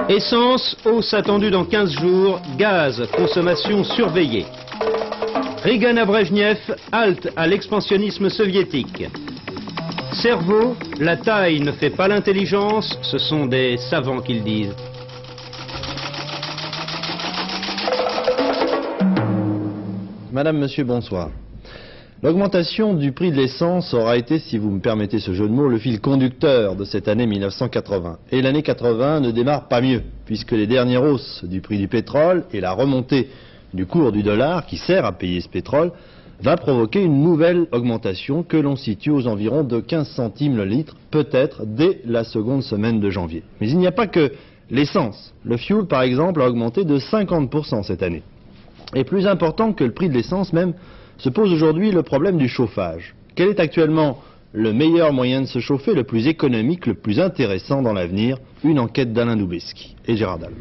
Essence, hausse attendue dans 15 jours, gaz, consommation surveillée. Reagan à Brejnev, halte à l'expansionnisme soviétique. Cerveau, la taille ne fait pas l'intelligence, ce sont des savants qui le disent. Madame, monsieur, bonsoir. L'augmentation du prix de l'essence aura été, si vous me permettez ce jeu de mots, le fil conducteur de cette année 1980. Et l'année 80 ne démarre pas mieux, puisque les dernières hausses du prix du pétrole et la remontée du cours du dollar, qui sert à payer ce pétrole, va provoquer une nouvelle augmentation que l'on situe aux environs de 15 centimes le litre, peut-être dès la seconde semaine de janvier. Mais il n'y a pas que l'essence. Le fuel, par exemple, a augmenté de 50% cette année. Et plus important que le prix de l'essence même, se pose aujourd'hui le problème du chauffage. Quel est actuellement le meilleur moyen de se chauffer, le plus économique, le plus intéressant dans l'avenir? Une enquête d'Alain Doubesky et Gérard Dalmas.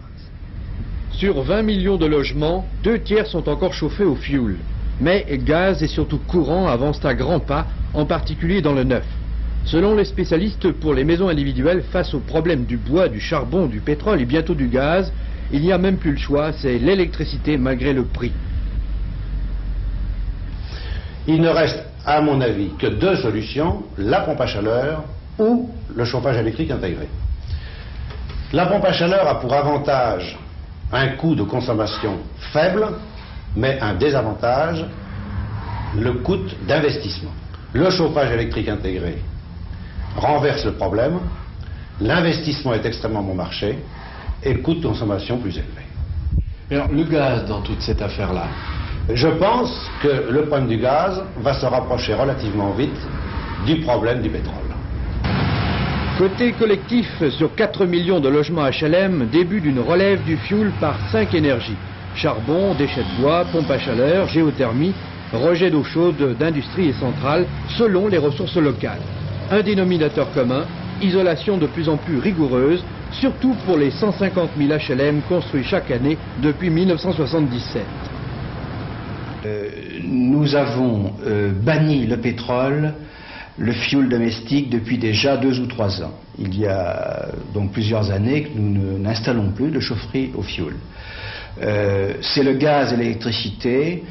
Sur 20 millions de logements, 2 tiers sont encore chauffés au fioul. Mais gaz et surtout courant avancent à grands pas, en particulier dans le neuf. Selon les spécialistes, pour les maisons individuelles, face au problème du bois, du charbon, du pétrole et bientôt du gaz, il n'y a même plus le choix, c'est l'électricité malgré le prix. Il ne reste, à mon avis, que 2 solutions, la pompe à chaleur ou le chauffage électrique intégré. La pompe à chaleur a pour avantage un coût de consommation faible, mais un désavantage, le coût d'investissement. Le chauffage électrique intégré renverse le problème, l'investissement est extrêmement bon marché et le coût de consommation plus élevé. Alors, le gaz dans toute cette affaire-là? Je pense que le problème du gaz va se rapprocher relativement vite du problème du pétrole. Côté collectif, sur 4 millions de logements HLM, début d'une relève du fioul par 5 énergies. Charbon, déchets de bois, pompe à chaleur, géothermie, rejet d'eau chaude d'industrie et centrales, selon les ressources locales. Un dénominateur commun, isolation de plus en plus rigoureuse, surtout pour les 150 000 HLM construits chaque année depuis 1977. Nous avons banni le pétrole, le fioul domestique depuis déjà 2 ou 3 ans. Il y a donc plusieurs années que nous n'installons plus de chaufferie au fioul. C'est le gaz et l'électricité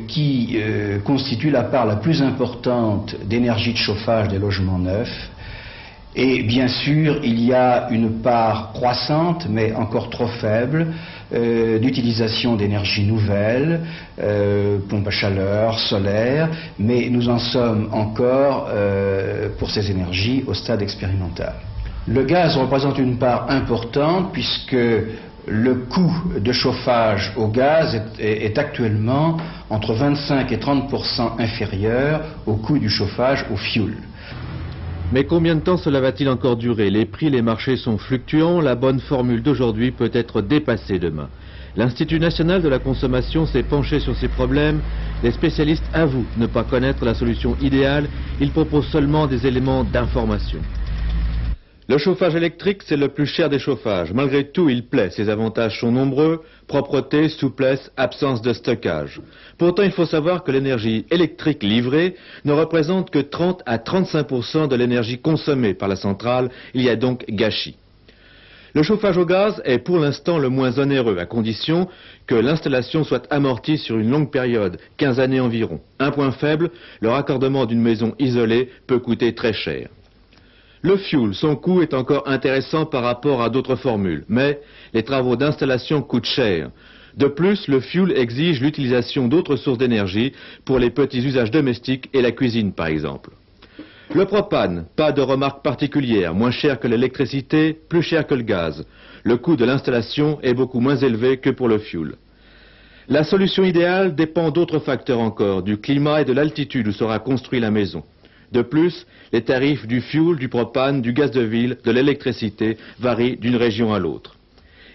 qui constituent la part la plus importante d'énergie de chauffage des logements neufs. Et bien sûr, il y a une part croissante, mais encore trop faible, d'utilisation d'énergies nouvelles, pompes à chaleur, solaire, mais nous en sommes encore, pour ces énergies, au stade expérimental. Le gaz représente une part importante puisque le coût de chauffage au gaz est actuellement entre 25 et 30% inférieur au coût du chauffage au fioul. Mais combien de temps cela va-t-il encore durer? Les prix, les marchés sont fluctuants, la bonne formule d'aujourd'hui peut être dépassée demain. L'Institut national de la consommation s'est penché sur ces problèmes. Les spécialistes avouent ne pas connaître la solution idéale, ils proposent seulement des éléments d'information. Le chauffage électrique, c'est le plus cher des chauffages. Malgré tout, il plaît. Ses avantages sont nombreux: propreté, souplesse, absence de stockage. Pourtant, il faut savoir que l'énergie électrique livrée ne représente que 30 à 35% de l'énergie consommée par la centrale. Il y a donc gâchis. Le chauffage au gaz est pour l'instant le moins onéreux, à condition que l'installation soit amortie sur une longue période, 15 années environ. Un point faible, le raccordement d'une maison isolée peut coûter très cher. Le fioul, son coût est encore intéressant par rapport à d'autres formules, mais les travaux d'installation coûtent cher. De plus, le fioul exige l'utilisation d'autres sources d'énergie pour les petits usages domestiques et la cuisine par exemple. Le propane, pas de remarque particulière, moins cher que l'électricité, plus cher que le gaz. Le coût de l'installation est beaucoup moins élevé que pour le fioul. La solution idéale dépend d'autres facteurs encore, du climat et de l'altitude où sera construite la maison. De plus, les tarifs du fioul, du propane, du gaz de ville, de l'électricité varient d'une région à l'autre.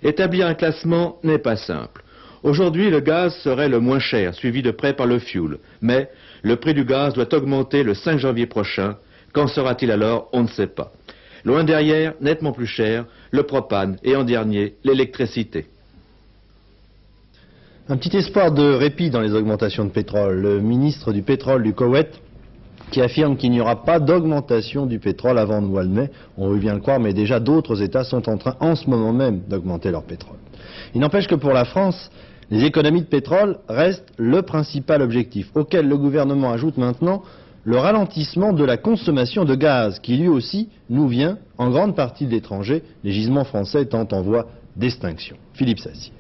Établir un classement n'est pas simple. Aujourd'hui, le gaz serait le moins cher, suivi de près par le fioul. Mais le prix du gaz doit augmenter le 5 janvier prochain. Qu'en sera-t-il alors? On ne sait pas. Loin derrière, nettement plus cher, le propane et en dernier, l'électricité. Un petit espoir de répit dans les augmentations de pétrole. Le ministre du pétrole du Koweït, qui affirme qu'il n'y aura pas d'augmentation du pétrole avant le mois de mai. On veut bien le croire, mais déjà d'autres États sont en train, en ce moment même, d'augmenter leur pétrole. Il n'empêche que pour la France, les économies de pétrole restent le principal objectif, auquel le gouvernement ajoute maintenant le ralentissement de la consommation de gaz, qui lui aussi nous vient en grande partie de l'étranger, les gisements français étant en voie d'extinction. Philippe Sassier.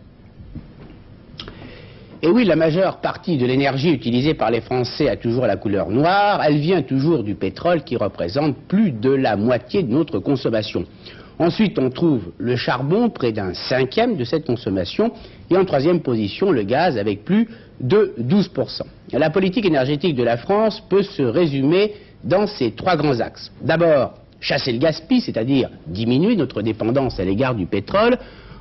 Et oui, la majeure partie de l'énergie utilisée par les Français a toujours la couleur noire. Elle vient toujours du pétrole qui représente plus de la moitié de notre consommation. Ensuite, on trouve le charbon, près d'un cinquième de cette consommation. Et en troisième position, le gaz avec plus de 12%. La politique énergétique de la France peut se résumer dans ces trois grands axes. D'abord, chasser le gaspillage, c'est-à-dire diminuer notre dépendance à l'égard du pétrole.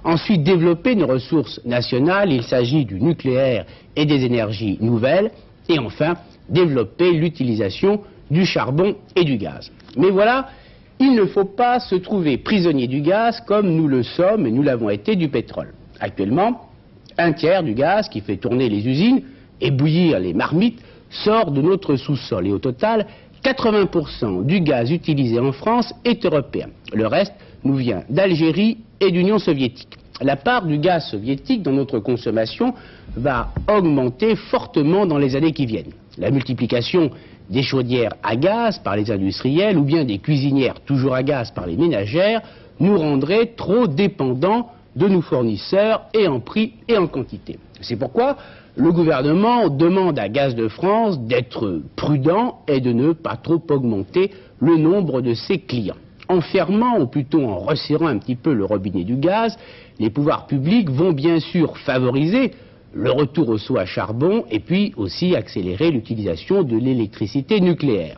Ensuite, développer nos ressources nationales, il s'agit du nucléaire et des énergies nouvelles. Et enfin, développer l'utilisation du charbon et du gaz. Mais voilà, il ne faut pas se trouver prisonnier du gaz comme nous le sommes et nous l'avons été du pétrole. Actuellement, un tiers du gaz qui fait tourner les usines et bouillir les marmites sort de notre sous-sol. Et au total, 80% du gaz utilisé en France est européen. Le reste nous vient d'Algérie et d'Union soviétique. La part du gaz soviétique dans notre consommation va augmenter fortement dans les années qui viennent. La multiplication des chaudières à gaz par les industriels ou bien des cuisinières toujours à gaz par les ménagères nous rendrait trop dépendants de nos fournisseurs et en prix et en quantité. C'est pourquoi le gouvernement demande à Gaz de France d'être prudent et de ne pas trop augmenter le nombre de ses clients. En fermant, ou plutôt en resserrant un petit peu le robinet du gaz, les pouvoirs publics vont bien sûr favoriser le retour au seau à charbon et puis aussi accélérer l'utilisation de l'électricité nucléaire.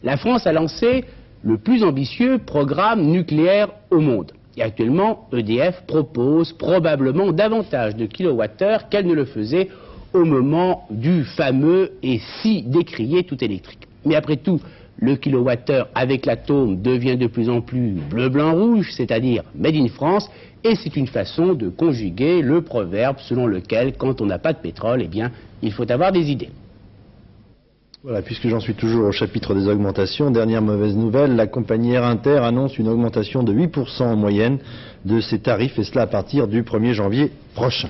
La France a lancé le plus ambitieux programme nucléaire au monde. Et actuellement, EDF propose probablement davantage de kilowattheures qu'elle ne le faisait au moment du fameux et si décrié tout électrique. Mais après tout, le kilowattheure avec l'atome devient de plus en plus bleu-blanc-rouge, c'est-à-dire made in France, et c'est une façon de conjuguer le proverbe selon lequel, quand on n'a pas de pétrole, eh bien, il faut avoir des idées. Voilà, puisque j'en suis toujours au chapitre des augmentations, dernière mauvaise nouvelle, la compagnie Air Inter annonce une augmentation de 8% en moyenne de ses tarifs, et cela à partir du 1er janvier prochain.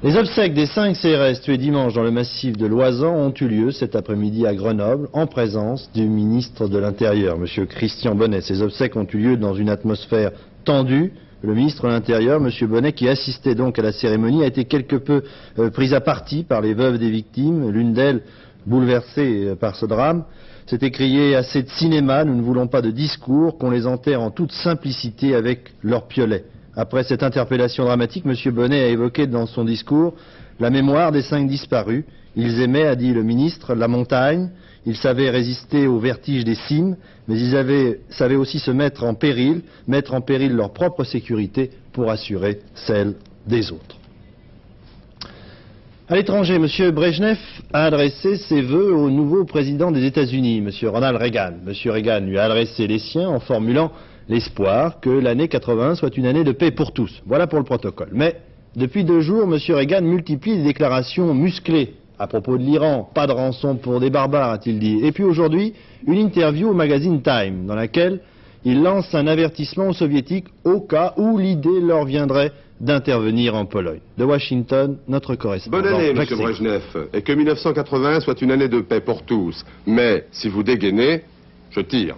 Les obsèques des 5 CRS tués dimanche dans le massif de Loisan ont eu lieu cet après-midi à Grenoble, en présence du ministre de l'Intérieur, M. Christian Bonnet. Ces obsèques ont eu lieu dans une atmosphère tendue. Le ministre de l'Intérieur, M. Bonnet, qui assistait donc à la cérémonie, a été quelque peu pris à partie par les veuves des victimes, l'une d'elles bouleversée par ce drame. C'est écrié assez de cinéma, nous ne voulons pas de discours, qu'on les enterre en toute simplicité avec leur piolet. Après cette interpellation dramatique, M. Bonnet a évoqué dans son discours la mémoire des 5 disparus. Ils aimaient, a dit le ministre, la montagne, ils savaient résister au vertige des cimes, mais ils savaient aussi se mettre en péril leur propre sécurité pour assurer celle des autres. À l'étranger, M. Brejnev a adressé ses vœux au nouveau président des États-Unis, M. Ronald Reagan. M. Reagan lui a adressé les siens en formulant l'espoir que l'année 81 soit une année de paix pour tous. Voilà pour le protocole. Mais depuis 2 jours, M. Reagan multiplie les déclarations musclées à propos de l'Iran. Pas de rançon pour des barbares, a-t-il dit. Et puis aujourd'hui, une interview au magazine Time, dans laquelle il lance un avertissement aux soviétiques au cas où l'idée leur viendrait d'intervenir en Pologne. De Washington, notre correspondant. Bonne année, M. Brejnev, et que 1980 soit une année de paix pour tous. Mais, si vous dégainez, je tire.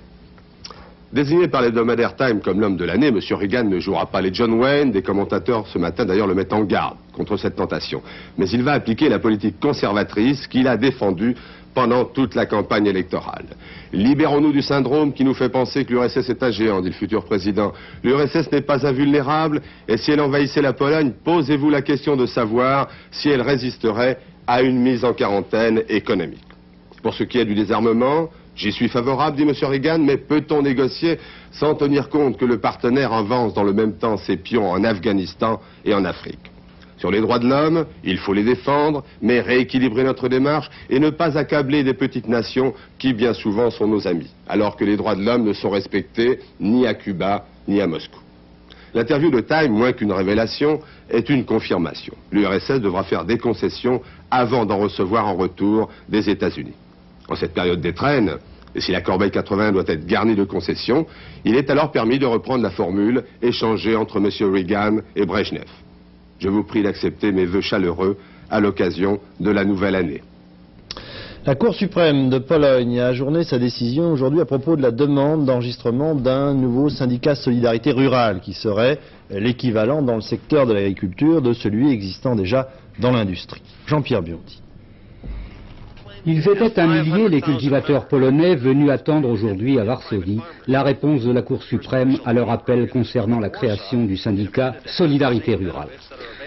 Désigné par l'hebdomadaire Time comme l'homme de l'année, M. Reagan ne jouera pas les John Wayne. Des commentateurs ce matin d'ailleurs le mettent en garde contre cette tentation. Mais il va appliquer la politique conservatrice qu'il a défendue pendant toute la campagne électorale. Libérons-nous du syndrome qui nous fait penser que l'URSS est un géant, dit le futur président. L'URSS n'est pas invulnérable, et si elle envahissait la Pologne, posez-vous la question de savoir si elle résisterait à une mise en quarantaine économique. Pour ce qui est du désarmement, j'y suis favorable, dit M. Reagan, mais peut-on négocier sans tenir compte que le partenaire avance dans le même temps ses pions en Afghanistan et en Afrique? Sur les droits de l'homme, il faut les défendre, mais rééquilibrer notre démarche et ne pas accabler des petites nations qui bien souvent sont nos amis, alors que les droits de l'homme ne sont respectés ni à Cuba ni à Moscou. L'interview de Time, moins qu'une révélation, est une confirmation. L'URSS devra faire des concessions avant d'en recevoir en retour des États-Unis. En cette période d'étrenne, et si la corbeille 80 doit être garnie de concessions, il est alors permis de reprendre la formule échangée entre M. Reagan et Brejnev. Je vous prie d'accepter mes vœux chaleureux à l'occasion de la nouvelle année. La Cour suprême de Pologne a ajourné sa décision aujourd'hui à propos de la demande d'enregistrement d'un nouveau syndicat Solidarité Rurale qui serait l'équivalent dans le secteur de l'agriculture de celui existant déjà dans l'industrie. Jean-Pierre Biondi. Ils étaient un millier, les cultivateurs polonais, venus attendre aujourd'hui à Varsovie la réponse de la Cour suprême à leur appel concernant la création du syndicat Solidarité Rurale.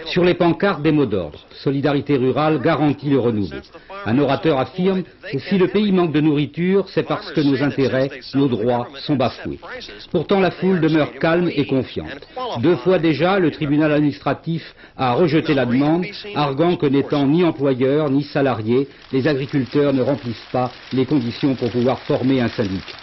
Sur les pancartes, des mots d'ordre. Solidarité rurale garantit le renouveau. Un orateur affirme que si le pays manque de nourriture, c'est parce que nos intérêts, nos droits sont bafoués. Pourtant, la foule demeure calme et confiante. 2 fois déjà, le tribunal administratif a rejeté la demande, arguant que n'étant ni employeurs ni salariés, les agriculteurs ne remplissent pas les conditions pour pouvoir former un syndicat.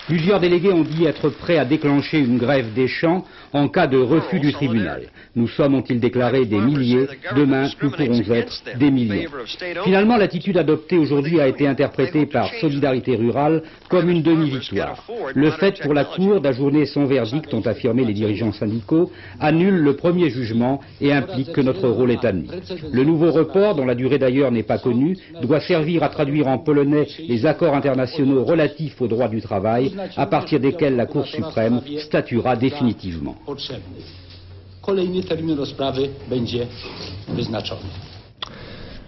Plusieurs délégués ont dit être prêts à déclencher une grève des champs en cas de refus du tribunal. Nous sommes, ont-ils déclaré, des milliers. Demain, nous pourrons être des millions. Finalement, l'attitude adoptée aujourd'hui a été interprétée par Solidarité Rurale comme une demi-victoire. Le fait pour la Cour d'ajourner son verdict, ont affirmé les dirigeants syndicaux, annule le premier jugement et implique que notre rôle est admis. Le nouveau report, dont la durée d'ailleurs n'est pas connue, doit servir à traduire en polonais les accords internationaux relatifs aux droits du travail, à partir desquels la Cour suprême statuera définitivement.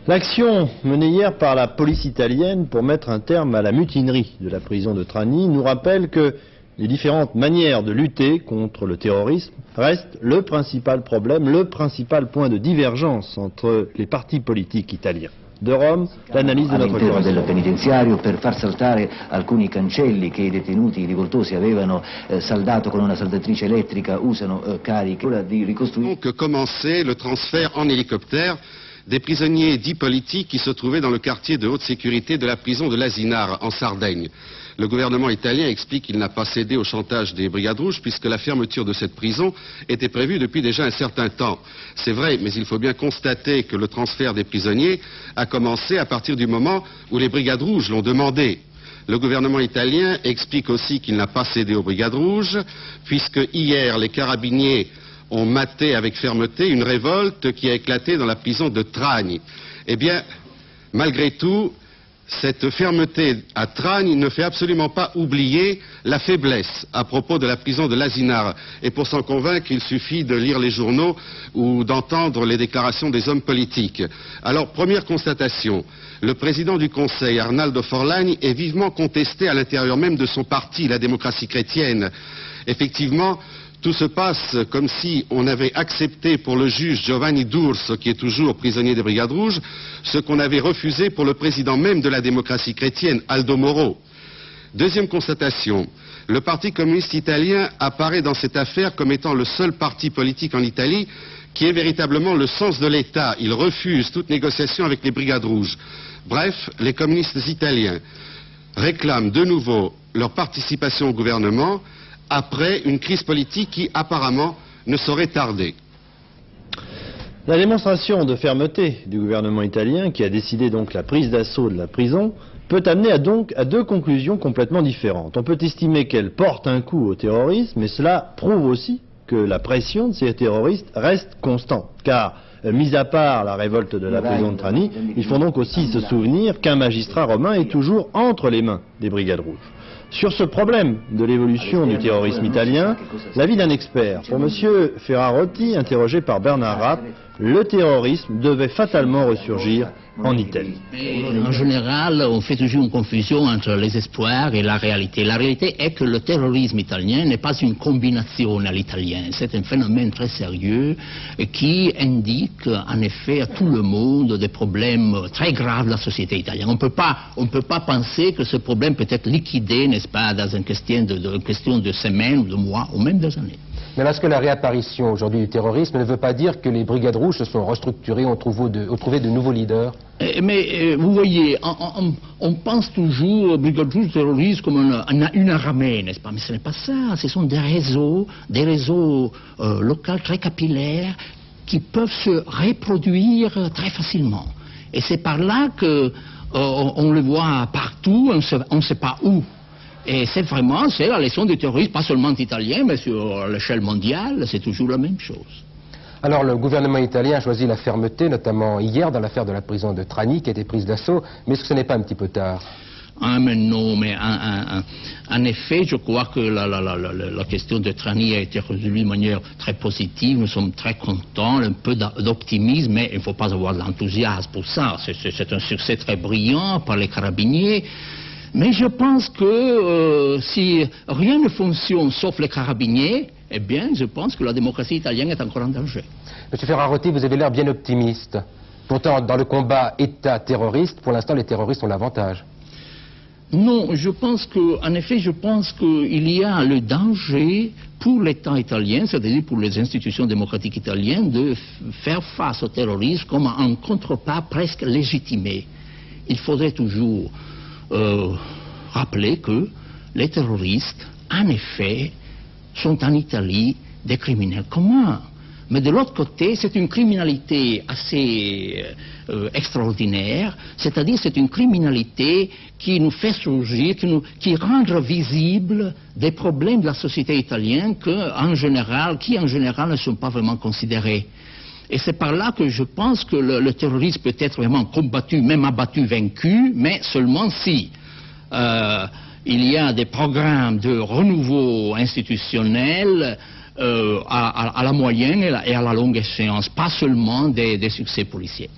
L'action menée hier par la police italienne pour mettre un terme à la mutinerie de la prison de Trani nous rappelle que les différentes manières de lutter contre le terrorisme restent le principal problème, le principal point de divergence entre les partis politiques italiens. De Rome, l'analyse de notre all'interno del penitenziario per far saltare alcuni cancelli che i detenuti rivoltosi avevano saldato con una saldatrice elettrica, usano cariche di ricostruire. Donc commencer le transfert en hélicoptère des prisonniers dits politiques qui se trouvaient dans le quartier de haute sécurité de la prison de l'Asinare en Sardaigne. Le gouvernement italien explique qu'il n'a pas cédé au chantage des Brigades Rouges puisque la fermeture de cette prison était prévue depuis déjà un certain temps. C'est vrai, mais il faut bien constater que le transfert des prisonniers a commencé à partir du moment où les Brigades Rouges l'ont demandé. Le gouvernement italien explique aussi qu'il n'a pas cédé aux Brigades Rouges puisque hier les carabiniers ont maté avec fermeté une révolte qui a éclaté dans la prison de Trani. Eh bien, malgré tout, cette fermeté à Trani ne fait absolument pas oublier la faiblesse à propos de la prison de l'Asinare. Et pour s'en convaincre, il suffit de lire les journaux ou d'entendre les déclarations des hommes politiques. Alors, première constatation, le président du Conseil, Arnaldo Forlani, est vivement contesté à l'intérieur même de son parti, la démocratie chrétienne. Effectivement, tout se passe comme si on avait accepté pour le juge Giovanni D'Urso, qui est toujours prisonnier des Brigades Rouges, ce qu'on avait refusé pour le président même de la démocratie chrétienne, Aldo Moro. Deuxième constatation, le Parti communiste italien apparaît dans cette affaire comme étant le seul parti politique en Italie qui ait véritablement le sens de l'État. Il refuse toute négociation avec les Brigades Rouges. Bref, les communistes italiens réclament de nouveau leur participation au gouvernement après une crise politique qui apparemment ne saurait tarder. La démonstration de fermeté du gouvernement italien, qui a décidé donc la prise d'assaut de la prison, peut amener à 2 conclusions complètement différentes. On peut estimer qu'elle porte un coup au terrorisme, mais cela prouve aussi que la pression de ces terroristes reste constante. Car, mis à part la révolte de la prison de Trani, il faut donc aussi se souvenir qu'un magistrat romain est toujours entre les mains des Brigades Rouges. Sur ce problème de l'évolution du terrorisme italien, l'avis d'un expert. Pour M. Ferrarotti, interrogé par Bernard Rapp, le terrorisme devait fatalement ressurgir en Italie. En général, on fait toujours une confusion entre les espoirs et la réalité. La réalité est que le terrorisme italien n'est pas une combinaison à l'italien. C'est un phénomène très sérieux qui indique en effet à tout le monde des problèmes très graves de la société italienne. On ne peut pas penser que ce problème peut être liquidé, n'est-ce pas, dans une question de semaines, de mois ou même des années. Mais est-ce que la réapparition aujourd'hui du terrorisme ne veut pas dire que les Brigades Rouges se sont restructurées, ont trouvé de nouveaux leaders? Mais vous voyez, on pense toujours aux Brigades Rouges terroristes comme une armée, n'est-ce pas? Mais ce n'est pas ça, ce sont des réseaux locaux très capillaires qui peuvent se reproduire très facilement. Et c'est par là que on le voit partout, on ne sait pas où. Et c'est la leçon du terrorisme, pas seulement italien, mais sur l'échelle mondiale, c'est toujours la même chose. Alors le gouvernement italien a choisi la fermeté, notamment hier dans l'affaire de la prison de Trani qui a été prise d'assaut, mais est-ce que ce n'est pas un petit peu tard? Ah mais non, mais en effet, je crois que la question de Trani a été résolue de manière très positive, nous sommes très contents, un peu d'optimisme, mais il ne faut pas avoir de l'enthousiasme pour ça, c'est un succès très brillant par les carabiniers. Mais je pense que si rien ne fonctionne sauf les carabiniers, eh bien, je pense que la démocratie italienne est encore en danger. Monsieur Ferrarotti, vous avez l'air bien optimiste. Pourtant, dans le combat État-terroriste, pour l'instant, les terroristes ont l'avantage. Non, en effet, je pense qu'il y a le danger pour l'État italien, c'est-à-dire pour les institutions démocratiques italiennes, de faire face au terrorisme comme un contrepas presque légitimé. Il faudrait toujours rappeler que les terroristes, en effet, sont en Italie des criminels communs. Mais de l'autre côté, c'est une criminalité assez extraordinaire, c'est-à-dire c'est une criminalité qui nous fait surgir, qui rend visibles des problèmes de la société italienne qui en général ne sont pas vraiment considérés. Et c'est par là que je pense que le terrorisme peut être vraiment combattu, même abattu, vaincu, mais seulement si il y a des programmes de renouveau institutionnel à la moyenne et à la longue échéance, pas seulement des succès policiers.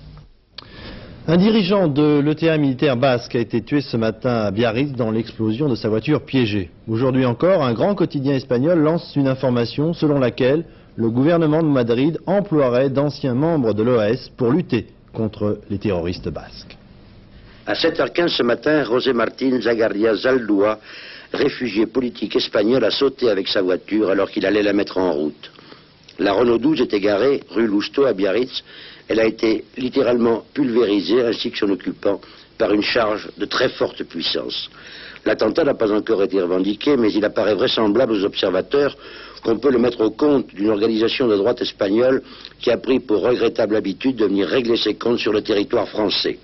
Un dirigeant de l'ETA militaire basque a été tué ce matin à Biarritz dans l'explosion de sa voiture piégée. Aujourd'hui encore, un grand quotidien espagnol lance une information selon laquelle le gouvernement de Madrid emploierait d'anciens membres de l'OAS pour lutter contre les terroristes basques. À 7h15 ce matin, José Martín Zagarria Zaldúa, réfugié politique espagnol, a sauté avec sa voiture alors qu'il allait la mettre en route. La Renault 12 était garée rue Lousteau à Biarritz. Elle a été littéralement pulvérisée, ainsi que son occupant, par une charge de très forte puissance. L'attentat n'a pas encore été revendiqué, mais il apparaît vraisemblable aux observateurs qu'on peut le mettre au compte d'une organisation de droite espagnole qui a pris pour regrettable habitude de venir régler ses comptes sur le territoire français.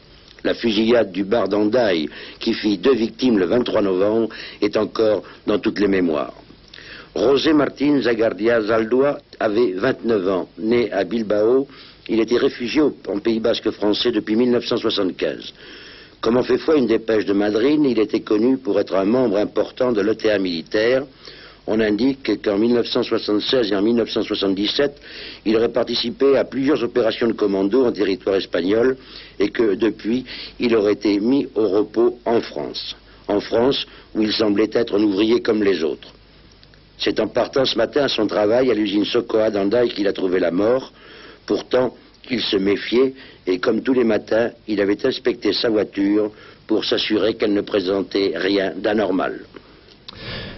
La fusillade du bar d'Hendaye, qui fit 2 victimes le 23 novembre, est encore dans toutes les mémoires. José Martín Zagarria Zaldúa avait 29 ans, né à Bilbao. Il était réfugié en Pays Basque français depuis 1975. Comme en fait foi une dépêche de Madrid, il était connu pour être un membre important de l'ETA militaire. On indique qu'en 1976 et en 1977, il aurait participé à plusieurs opérations de commando en territoire espagnol et que, depuis, il aurait été mis au repos en France. En France, où il semblait être un ouvrier comme les autres. C'est en partant ce matin à son travail à l'usine Socoa d'Hendaye qu'il a trouvé la mort. Pourtant, il se méfiait et, comme tous les matins, il avait inspecté sa voiture pour s'assurer qu'elle ne présentait rien d'anormal.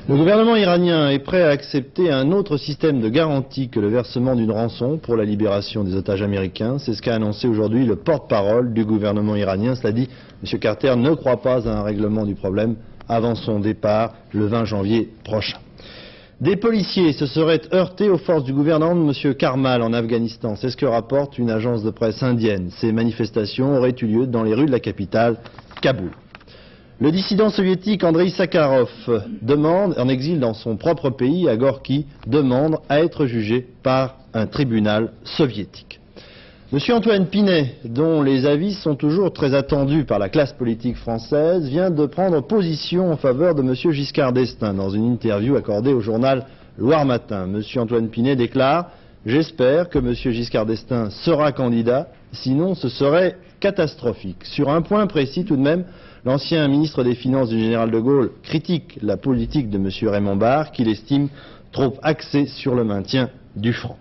Le gouvernement iranien est prêt à accepter un autre système de garantie que le versement d'une rançon pour la libération des otages américains. C'est ce qu'a annoncé aujourd'hui le porte-parole du gouvernement iranien. Cela dit, M. Carter ne croit pas à un règlement du problème avant son départ le 20 janvier prochain. Des policiers se seraient heurtés aux forces du gouvernement de M. Karmal en Afghanistan. C'est ce que rapporte une agence de presse indienne. Ces manifestations auraient eu lieu dans les rues de la capitale, Kaboul. Le dissident soviétique Andreï Sakharov demande, en exil dans son propre pays, à Gorky, demande à être jugé par un tribunal soviétique. M. Antoine Pinet, dont les avis sont toujours très attendus par la classe politique française, vient de prendre position en faveur de M. Giscard d'Estaing dans une interview accordée au journal Loire Matin. M. Antoine Pinet déclare « J'espère que M. Giscard d'Estaing sera candidat, sinon ce serait catastrophique ». Sur un point précis tout de même, l'ancien ministre des Finances du général de Gaulle critique la politique de M. Raymond Barre, qu'il estime trop axée sur le maintien du franc.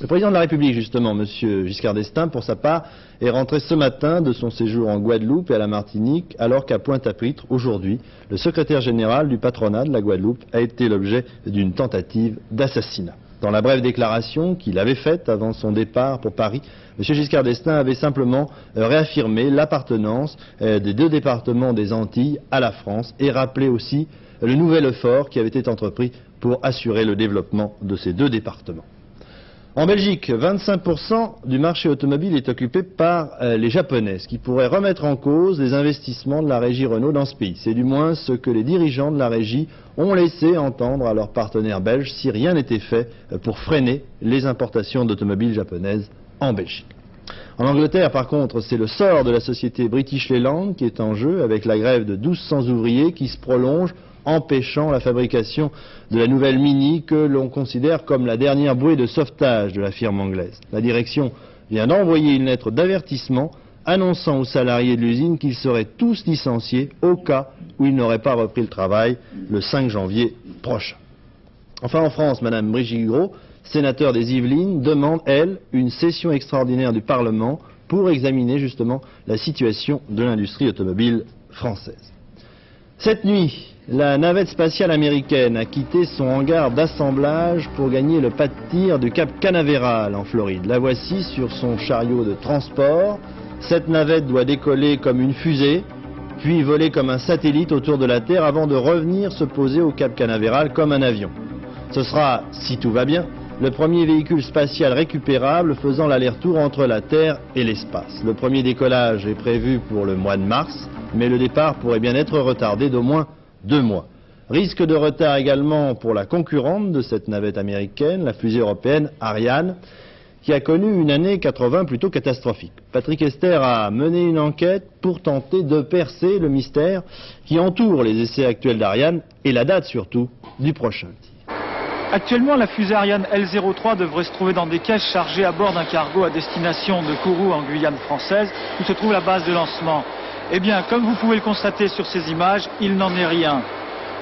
Le président de la République, justement, M. Giscard d'Estaing, pour sa part, est rentré ce matin de son séjour en Guadeloupe et à la Martinique, alors qu'à Pointe-à-Pitre, aujourd'hui, le secrétaire général du patronat de la Guadeloupe a été l'objet d'une tentative d'assassinat. Dans la brève déclaration qu'il avait faite avant son départ pour Paris, M. Giscard d'Estaing avait simplement réaffirmé l'appartenance des 2 départements des Antilles à la France et rappelé aussi le nouvel effort qui avait été entrepris pour assurer le développement de ces 2 départements. En Belgique, 25% du marché automobile est occupé par les Japonais, ce qui pourrait remettre en cause les investissements de la régie Renault dans ce pays. C'est du moins ce que les dirigeants de la régie ont laissé entendre à leurs partenaires belges si rien n'était fait pour freiner les importations d'automobiles japonaises en Belgique. En Angleterre, par contre, c'est le sort de la société British Leyland qui est en jeu, avec la grève de 1200 ouvriers qui se prolonge, empêchant la fabrication de la nouvelle Mini que l'on considère comme la dernière bouée de sauvetage de la firme anglaise. La direction vient d'envoyer une lettre d'avertissement annonçant aux salariés de l'usine qu'ils seraient tous licenciés au cas où ils n'auraient pas repris le travail le 5 janvier prochain. Enfin, en France, Mme Brigitte Gros, sénateur des Yvelines, demande, elle, une session extraordinaire du Parlement pour examiner justement la situation de l'industrie automobile française. Cette nuit, la navette spatiale américaine a quitté son hangar d'assemblage pour gagner le pas de tir du Cap Canaveral en Floride. La voici sur son chariot de transport. Cette navette doit décoller comme une fusée, puis voler comme un satellite autour de la Terre avant de revenir se poser au Cap Canaveral comme un avion. Ce sera, si tout va bien, le premier véhicule spatial récupérable faisant l'aller-retour entre la Terre et l'espace. Le premier décollage est prévu pour le mois de mars, mais le départ pourrait bien être retardé d'au moins 2 mois. Risque de retard également pour la concurrente de cette navette américaine, la fusée européenne Ariane, qui a connu une année 80 plutôt catastrophique. Patrick Esther a mené une enquête pour tenter de percer le mystère qui entoure les essais actuels d'Ariane et la date surtout du prochain tir. Actuellement, la fusée Ariane L03 devrait se trouver dans des caisses chargées à bord d'un cargo à destination de Kourou en Guyane française, où se trouve la base de lancement. Eh bien, comme vous pouvez le constater sur ces images, il n'en est rien.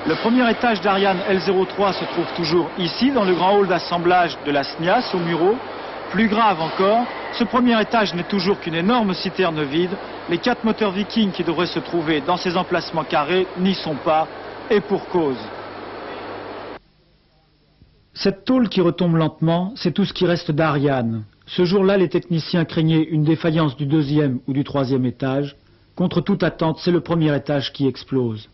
Le premier étage d'Ariane L03 se trouve toujours ici, dans le grand hall d'assemblage de la SNIAS au Mureau. Plus grave encore, ce premier étage n'est toujours qu'une énorme citerne vide. Les 4 moteurs Viking qui devraient se trouver dans ces emplacements carrés n'y sont pas, et pour cause. Cette tôle qui retombe lentement, c'est tout ce qui reste d'Ariane. Ce jour-là, les techniciens craignaient une défaillance du 2e ou du 3e étage. Contre toute attente, c'est le premier étage qui explose.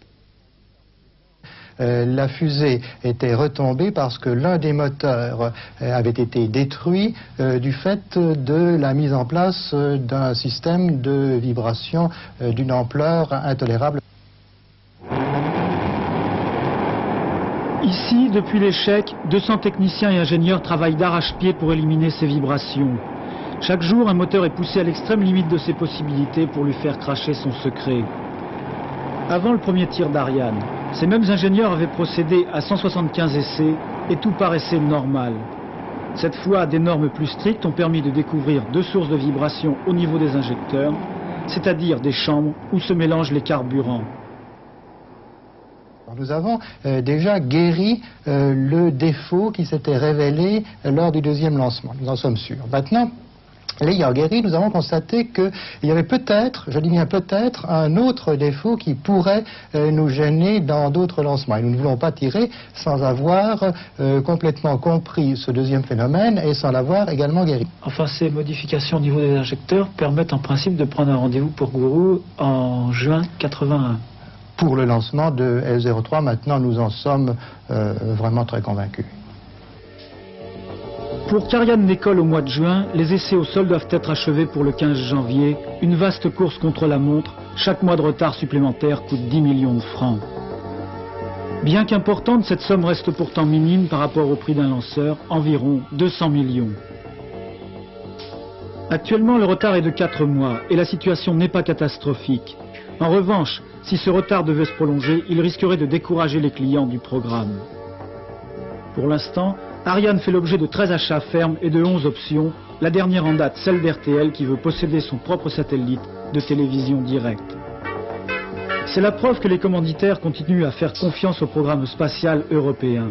La fusée était retombée parce que l'un des moteurs avait été détruit du fait de la mise en place d'un système de vibration d'une ampleur intolérable. Ici, depuis l'échec, 200 techniciens et ingénieurs travaillent d'arrache-pied pour éliminer ces vibrations. Chaque jour, un moteur est poussé à l'extrême limite de ses possibilités pour lui faire cracher son secret. Avant le premier tir d'Ariane, ces mêmes ingénieurs avaient procédé à 175 essais et tout paraissait normal. Cette fois, des normes plus strictes ont permis de découvrir 2 sources de vibrations au niveau des injecteurs, c'est-à-dire des chambres où se mélangent les carburants. Nous avons déjà guéri le défaut qui s'était révélé lors du 2e lancement, nous en sommes sûrs. Maintenant, l'ayant guéri, nous avons constaté qu'il y avait peut-être, je dis bien peut-être, un autre défaut qui pourrait nous gêner dans d'autres lancements. Et nous ne voulons pas tirer sans avoir complètement compris ce 2e phénomène et sans l'avoir également guéri. Enfin, ces modifications au niveau des injecteurs permettent en principe de prendre un rendez-vous pour Kourou en juin 81. Pour le lancement de L03, maintenant nous en sommes vraiment très convaincus. Pour qu'Ariane décolle au mois de juin, les essais au sol doivent être achevés pour le 15 janvier. Une vaste course contre la montre. Chaque mois de retard supplémentaire coûte 10 millions de francs. Bien qu'importante, cette somme reste pourtant minime par rapport au prix d'un lanceur, environ 200 millions. Actuellement, le retard est de 4 mois et la situation n'est pas catastrophique. En revanche, si ce retard devait se prolonger, il risquerait de décourager les clients du programme. Pour l'instant, Ariane fait l'objet de 13 achats fermes et de 11 options, la dernière en date, celle d'RTL qui veut posséder son propre satellite de télévision directe. C'est la preuve que les commanditaires continuent à faire confiance au programme spatial européen.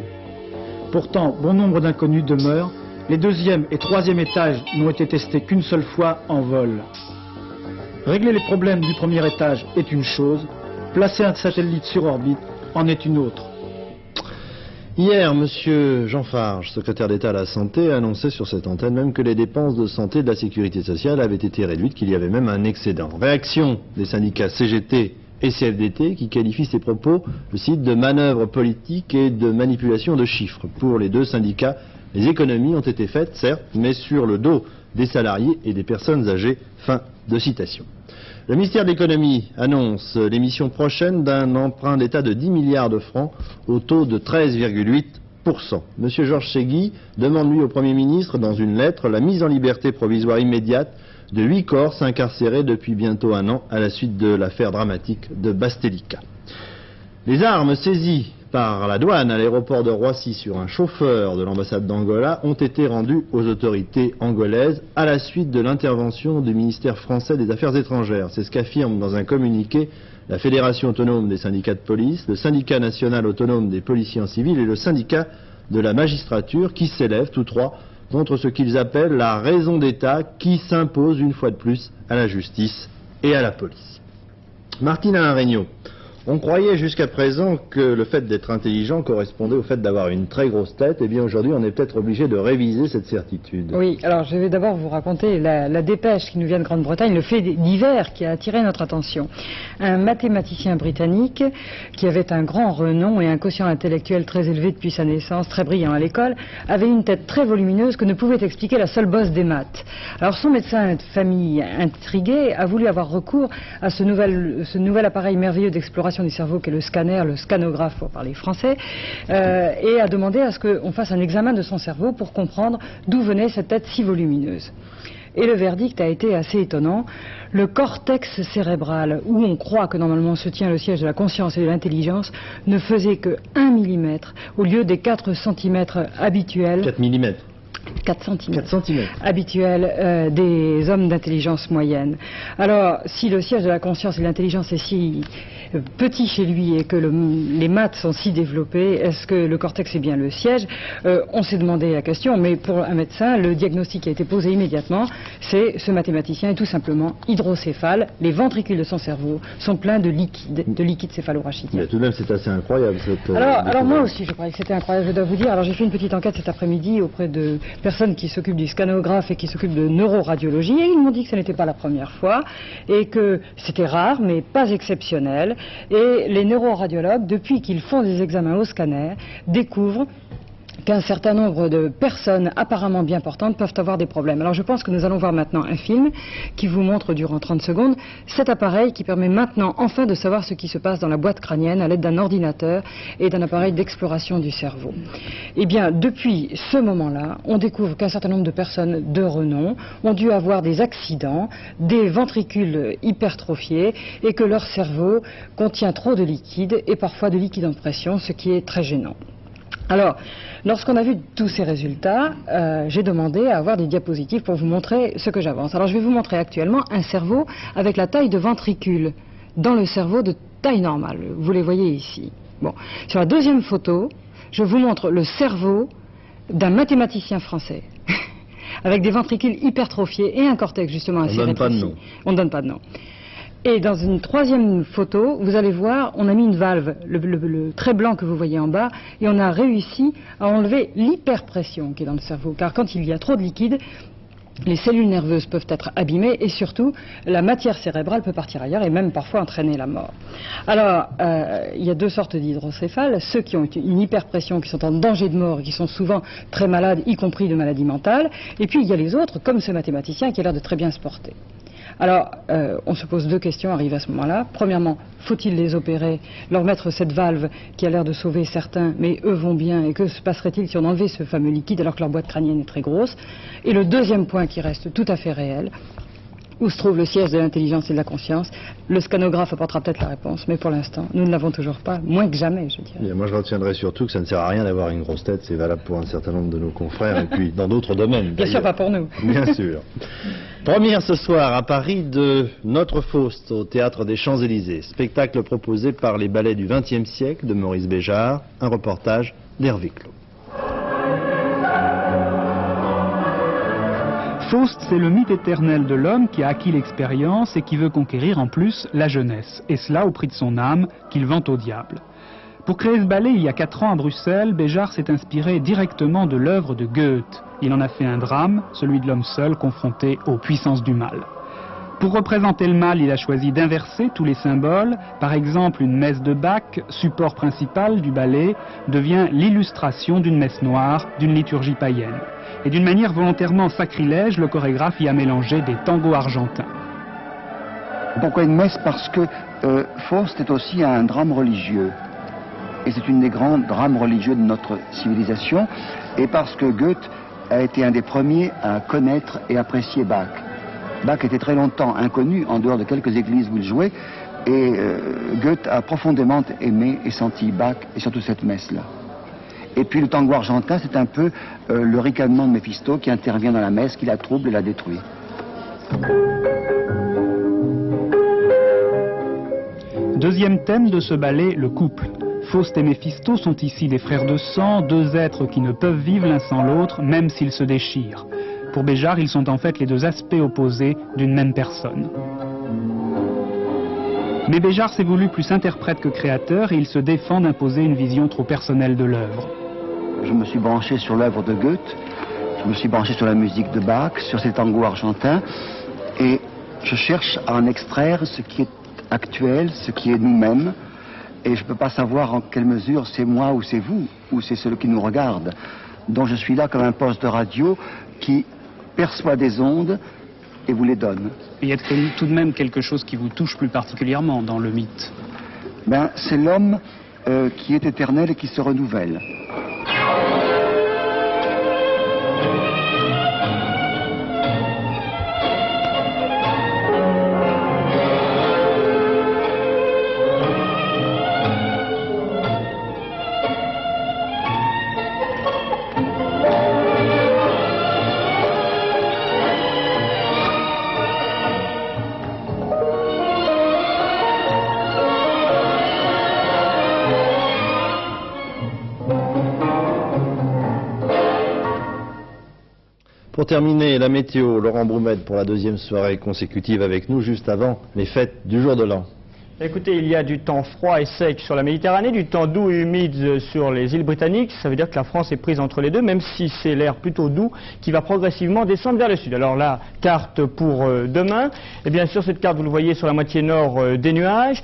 Pourtant, bon nombre d'inconnus demeurent, les 2e et 3e étages n'ont été testés qu'une seule fois en vol. Régler les problèmes du premier étage est une chose, placer un satellite sur orbite en est une autre. Hier, M. Jean Farge, secrétaire d'État à la Santé, a annoncé sur cette antenne même que les dépenses de santé de la sécurité sociale avaient été réduites, qu'il y avait même un excédent. Réaction des syndicats CGT et CFDT qui qualifient ces propos, je cite, de manœuvre politique et de manipulation de chiffres. Pour les 2 syndicats, Les économies ont été faites, certes, mais sur le dos des salariés et des personnes âgées. Fin de citation. Le ministère de l'économie annonce l'émission prochaine d'un emprunt d'État de 10 milliards de francs au taux de 13,8%. Monsieur Georges Segui demande lui au Premier ministre dans une lettre la mise en liberté provisoire immédiate de 8 Corses incarcérés depuis bientôt un an à la suite de l'affaire dramatique de Bastelica. Les armes saisies par la douane à l'aéroport de Roissy sur un chauffeur de l'ambassade d'Angola ont été rendues aux autorités angolaises à la suite de l'intervention du ministère français des Affaires étrangères. C'est ce qu'affirme dans un communiqué la Fédération autonome des syndicats de police, le syndicat national autonome des policiers en civil et le syndicat de la magistrature qui s'élèvent tous trois contre ce qu'ils appellent la raison d'État qui s'impose une fois de plus à la justice et à la police. Martina Aregno, on croyait jusqu'à présent que le fait d'être intelligent correspondait au fait d'avoir une très grosse tête. Eh bien aujourd'hui on est peut-être obligé de réviser cette certitude. Oui, alors je vais d'abord vous raconter la dépêche qui nous vient de Grande-Bretagne, le fait divers qui a attiré notre attention. Un mathématicien britannique qui avait un grand renom et un quotient intellectuel très élevé depuis sa naissance, très brillant à l'école, avait une tête très volumineuse que ne pouvait expliquer la seule bosse des maths. Alors son médecin de famille intrigué a voulu avoir recours à ce nouvel appareil merveilleux d'exploration du cerveau qu'est le scanner, le scanographe pour parler français, et a demandé à ce qu'on fasse un examen de son cerveau pour comprendre d'où venait cette tête si volumineuse. Et le verdict a été assez étonnant. Le cortex cérébral, où on croit que normalement se tient le siège de la conscience et de l'intelligence, ne faisait que 1 mm au lieu des 4 cm habituels. 4 mm 4 cm. Habituel des hommes d'intelligence moyenne. Alors, si le siège de la conscience et de l'intelligence est si petit chez lui et que les maths sont si développées, est-ce que le cortex est bien le siège? On s'est demandé la question, mais pour un médecin, le diagnostic qui a été posé immédiatement, c'est ce mathématicien est tout simplement hydrocéphale. Les ventricules de son cerveau sont pleins de liquide céphalorachidien. Mais tout de même, c'est assez incroyable. Alors moi aussi, je croyais que c'était incroyable, je dois vous dire. Alors j'ai fait une petite enquête cet après-midi auprès de personnes qui s'occupent du scanographe et qui s'occupent de neuroradiologie, et ils m'ont dit que ce n'était pas la première fois, et que c'était rare, mais pas exceptionnel. Et les neuroradiologues, depuis qu'ils font des examens au scanner, découvrent qu'un certain nombre de personnes apparemment bien portantes peuvent avoir des problèmes. Alors je pense que nous allons voir maintenant un film qui vous montre durant 30 secondes cet appareil qui permet maintenant enfin de savoir ce qui se passe dans la boîte crânienne à l'aide d'un ordinateur et d'un appareil d'exploration du cerveau. Eh bien, depuis ce moment-là, on découvre qu'un certain nombre de personnes de renom ont dû avoir des accidents, des ventricules hypertrophiés et que leur cerveau contient trop de liquide et parfois de liquide en pression, ce qui est très gênant. Alors, lorsqu'on a vu tous ces résultats, j'ai demandé à avoir des diapositives pour vous montrer ce que j'avance. Alors, je vais vous montrer actuellement un cerveau avec la taille de ventricule dans le cerveau de taille normale. Vous les voyez ici. Bon. Sur la deuxième photo, je vous montre le cerveau d'un mathématicien français avec des ventricules hypertrophiés et un cortex justement assez rétréci. On ne donne pas de nom. Et dans une troisième photo, vous allez voir, on a mis une valve, le trait blanc que vous voyez en bas, et on a réussi à enlever l'hyperpression qui est dans le cerveau. Car quand il y a trop de liquide, les cellules nerveuses peuvent être abîmées et surtout, la matière cérébrale peut partir ailleurs et même parfois entraîner la mort. Alors, il y a deux sortes d'hydrocéphales, ceux qui ont une hyperpression, qui sont en danger de mort, qui sont souvent très malades, y compris de maladies mentales, et puis il y a les autres, comme ce mathématicien qui a l'air de très bien se porter. Alors, on se pose deux questions, arrive à ce moment-là. Premièrement, faut-il les opérer, leur mettre cette valve qui a l'air de sauver certains, mais eux vont bien, et que se passerait-il si on enlevait ce fameux liquide alors que leur boîte crânienne est très grosse? Et le deuxième point qui reste tout à fait réel, où se trouve le siège de l'intelligence et de la conscience, le scanographe apportera peut-être la réponse, mais pour l'instant, nous ne l'avons toujours pas, moins que jamais, je dirais. Bien, moi, je retiendrai surtout que ça ne sert à rien d'avoir une grosse tête, c'est valable pour un certain nombre de nos confrères, et puis dans d'autres domaines. Bien sûr, pas pour nous. Bien sûr. Première ce soir à Paris de Notre Faust au Théâtre des Champs-Élysées, spectacle proposé par les ballets du XXe siècle de Maurice Béjart, un reportage d'Hervé Clos. Faust, c'est le mythe éternel de l'homme qui a acquis l'expérience et qui veut conquérir en plus la jeunesse, et cela au prix de son âme, qu'il vend au diable. Pour créer ce ballet, il y a 4 ans à Bruxelles, Béjart s'est inspiré directement de l'œuvre de Goethe. Il en a fait un drame, celui de l'homme seul confronté aux puissances du mal. Pour représenter le mal, il a choisi d'inverser tous les symboles. Par exemple, une messe de Bach, support principal du ballet, devient l'illustration d'une messe noire, d'une liturgie païenne. Et d'une manière volontairement sacrilège, le chorégraphe y a mélangé des tangos argentins. Pourquoi une messe? Parce que Faust est aussi un drame religieux. Et c'est une des grands drames religieux de notre civilisation. Et parce que Goethe a été un des premiers à connaître et apprécier Bach. Bach était très longtemps inconnu en dehors de quelques églises où il jouait. Et Goethe a profondément aimé et senti Bach et surtout cette messe-là. Et puis le tango argentin, c'est un peu le ricanement de Méphisto qui intervient dans la messe, qui la trouble et la détruit. Deuxième thème de ce ballet, le couple. Faust et Méphisto sont ici des frères de sang, deux êtres qui ne peuvent vivre l'un sans l'autre, même s'ils se déchirent. Pour Béjart, ils sont en fait les deux aspects opposés d'une même personne. Mais Béjart s'est voulu plus interprète que créateur et il se défend d'imposer une vision trop personnelle de l'œuvre. Je me suis branché sur l'œuvre de Goethe, je me suis branché sur la musique de Bach, sur ces tangos argentins, et je cherche à en extraire ce qui est actuel, ce qui est nous-mêmes, et je ne peux pas savoir en quelle mesure c'est moi ou c'est vous, ou c'est celui qui nous regarde. Donc je suis là comme un poste de radio qui perçoit des ondes et vous les donne. Il y a tout de même quelque chose qui vous touche plus particulièrement dans le mythe. Ben, c'est l'homme qui est éternel et qui se renouvelle. Pour terminer, la météo, Laurent Broumède pour la deuxième soirée consécutive avec nous, juste avant les fêtes du jour de l'an. Écoutez, il y a du temps froid et sec sur la Méditerranée, du temps doux et humide sur les îles britanniques. Ça veut dire que la France est prise entre les deux, même si c'est l'air plutôt doux qui va progressivement descendre vers le sud. Alors la carte pour demain, et bien sur cette carte, vous le voyez sur la moitié nord, des nuages.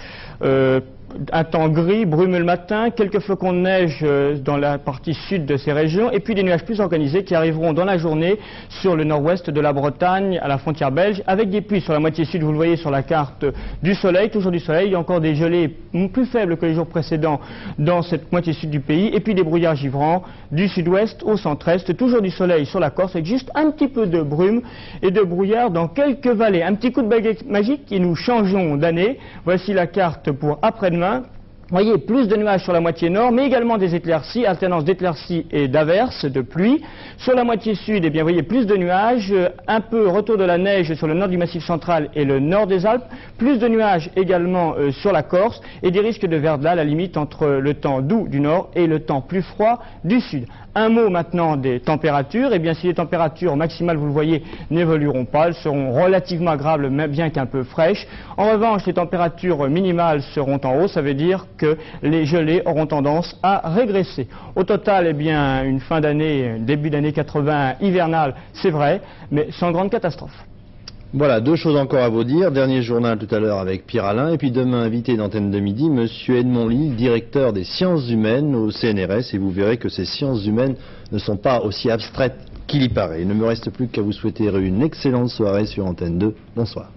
Un temps gris, brumeux le matin, quelques flocons de neige dans la partie sud de ces régions, et puis des nuages plus organisés qui arriveront dans la journée sur le nord-ouest de la Bretagne, à la frontière belge, avec des pluies sur la moitié sud, vous le voyez sur la carte, du soleil, toujours du soleil, il y a encore des gelées plus faibles que les jours précédents dans cette moitié sud du pays, et puis des brouillards givrants du sud-ouest au centre-est, toujours du soleil sur la Corse, avec juste un petit peu de brume et de brouillard dans quelques vallées. Un petit coup de baguette magique et nous changeons d'année. Voici la carte pour après-demain. Vous voyez, plus de nuages sur la moitié nord, mais également des éclaircies, alternance d'éclaircies et d'averses, de pluie. Sur la moitié sud, eh bien, vous voyez, plus de nuages, un peu retour de la neige sur le nord du Massif central et le nord des Alpes, plus de nuages également sur la Corse, et des risques de verglas à la limite entre le temps doux du nord et le temps plus froid du sud. Un mot maintenant des températures. Eh bien, si les températures maximales, vous le voyez, n'évolueront pas, elles seront relativement agréables, mais bien qu'un peu fraîches. En revanche, les températures minimales seront en hausse, ça veut dire que les gelées auront tendance à régresser. Au total, eh bien, une fin d'année, début d'année 80 hivernale, c'est vrai, mais sans grande catastrophe. Voilà, deux choses encore à vous dire. Dernier journal tout à l'heure avec Pierre Alain. Et puis demain, invité d'Antenne de Midi, Monsieur Edmond Lille, directeur des sciences humaines au CNRS. Et vous verrez que ces sciences humaines ne sont pas aussi abstraites qu'il y paraît. Il ne me reste plus qu'à vous souhaiter une excellente soirée sur Antenne 2. Bonsoir.